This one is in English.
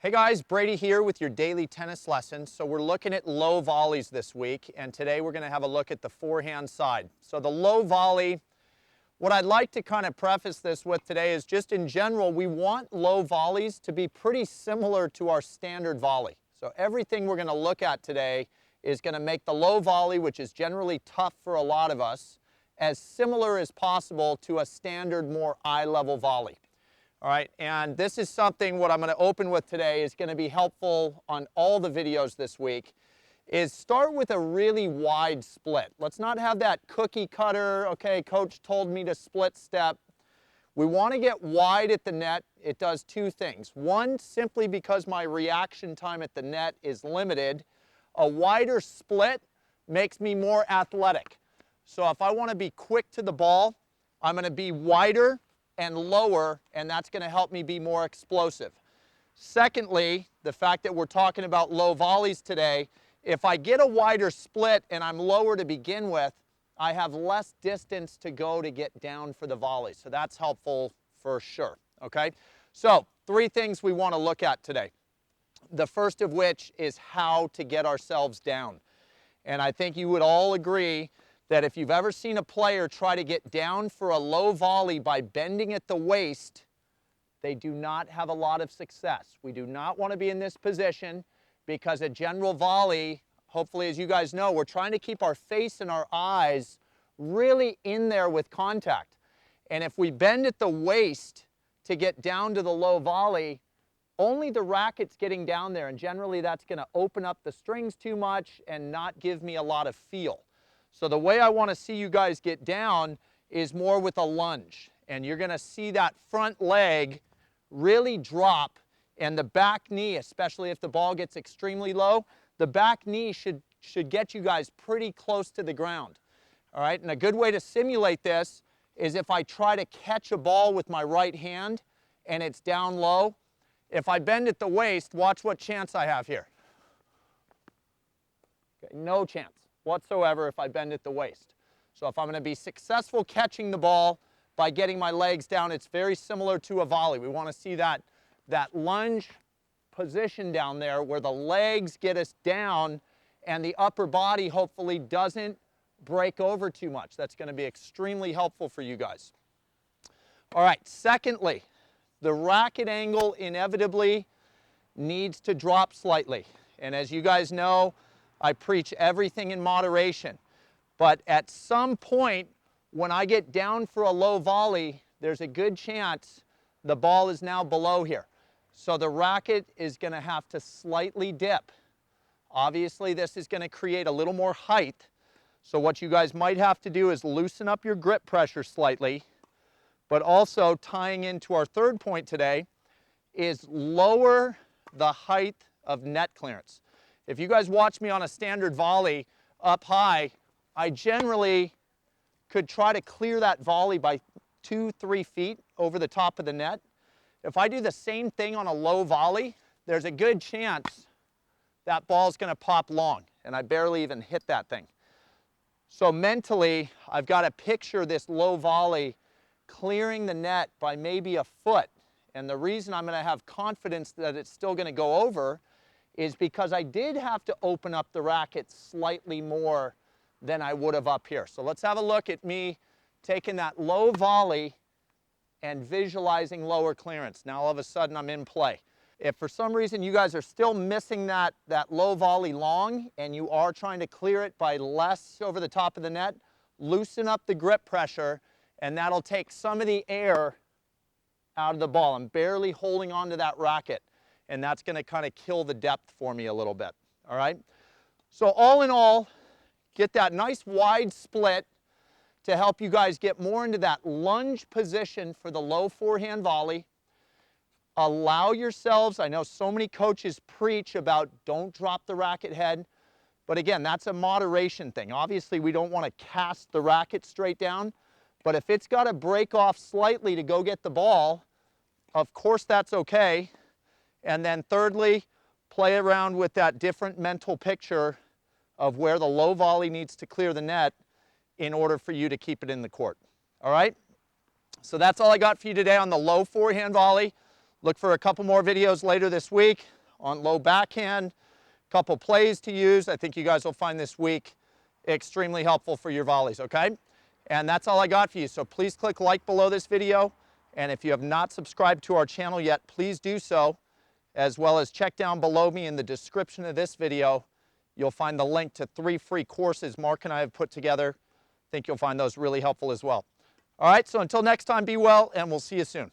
Hey guys, Brady here with your daily tennis lessons. So we're looking at low volleys this week, and today we're going to have a look at the forehand side. So the low volley, what I'd like to kind of preface this with today is just in general, we want low volleys to be pretty similar to our standard volley. So everything we're going to look at today is going to make the low volley, which is generally tough for a lot of us, as similar as possible to a standard, more eye-level volley. All right, and this is something, what I'm going to open with today is going to be helpful on all the videos this week, is start with a really wide split. Let's not have that cookie cutter, okay, coach told me to split step. We want to get wide at the net. It does two things. One, simply because my reaction time at the net is limited. A wider split makes me more athletic. So if I want to be quick to the ball, I'm going to be wider and lower, and that's going to help me be more explosive. Secondly, the fact that we're talking about low volleys today, if I get a wider split and I'm lower to begin with, I have less distance to go to get down for the volley. So that's helpful for sure, okay? So, three things we want to look at today. The first of which is how to get ourselves down. And I think you would all agree that if you've ever seen a player try to get down for a low volley by bending at the waist, they do not have a lot of success. We do not want to be in this position because a general volley, hopefully as you guys know, we're trying to keep our face and our eyes really in there with contact. And if we bend at the waist to get down to the low volley, only the racket's getting down there, and generally that's going to open up the strings too much and not give me a lot of feel. So the way I want to see you guys get down is more with a lunge. And you're going to see that front leg really drop, and the back knee, especially if the ball gets extremely low, the back knee should get you guys pretty close to the ground. All right, and a good way to simulate this is if I try to catch a ball with my right hand and it's down low, if I bend at the waist, watch what chance I have here. Okay, no chance whatsoever if I bend at the waist. So if I'm going to be successful catching the ball by getting my legs down, it's very similar to a volley. We want to see that lunge position down there where the legs get us down and the upper body hopefully doesn't break over too much. That's going to be extremely helpful for you guys. All right, secondly, the racket angle inevitably needs to drop slightly. And as you guys know, I preach everything in moderation. But at some point, when I get down for a low volley, there's a good chance the ball is now below here. So the racket is going to have to slightly dip. Obviously, this is going to create a little more height. So what you guys might have to do is loosen up your grip pressure slightly, but also tying into our third point today is lower the height of net clearance. If you guys watch me on a standard volley up high, I generally could try to clear that volley by 2-3 feet over the top of the net. If I do the same thing on a low volley, there's a good chance that ball's going to pop long, and I barely even hit that thing. So mentally, I've got to picture this low volley clearing the net by maybe a foot. And the reason I'm going to have confidence that it's still going to go over is because I did have to open up the racket slightly more than I would have up here. So let's have a look at me taking that low volley and visualizing lower clearance. Now all of a sudden I'm in play. If for some reason you guys are still missing that low volley long and you are trying to clear it by less over the top of the net, loosen up the grip pressure and that'll take some of the air out of the ball. I'm barely holding onto that racket, and that's going to kind of kill the depth for me a little bit, all right? So all in all, get that nice wide split to help you guys get more into that lunge position for the low forehand volley. Allow yourselves, I know so many coaches preach about don't drop the racket head, but again, that's a moderation thing. Obviously, we don't want to cast the racket straight down, but if it's got to break off slightly to go get the ball, of course that's okay. And then thirdly, play around with that different mental picture of where the low volley needs to clear the net in order for you to keep it in the court. All right? So that's all I got for you today on the low forehand volley. Look for a couple more videos later this week on low backhand, couple plays to use. I think you guys will find this week extremely helpful for your volleys, okay? And that's all I got for you. So please click like below this video. And if you have not subscribed to our channel yet, please do so, as well as check down below me in the description of this video. You'll find the link to 3 free courses Mark and I have put together. I think you'll find those really helpful as well. All right, so until next time, be well, and we'll see you soon.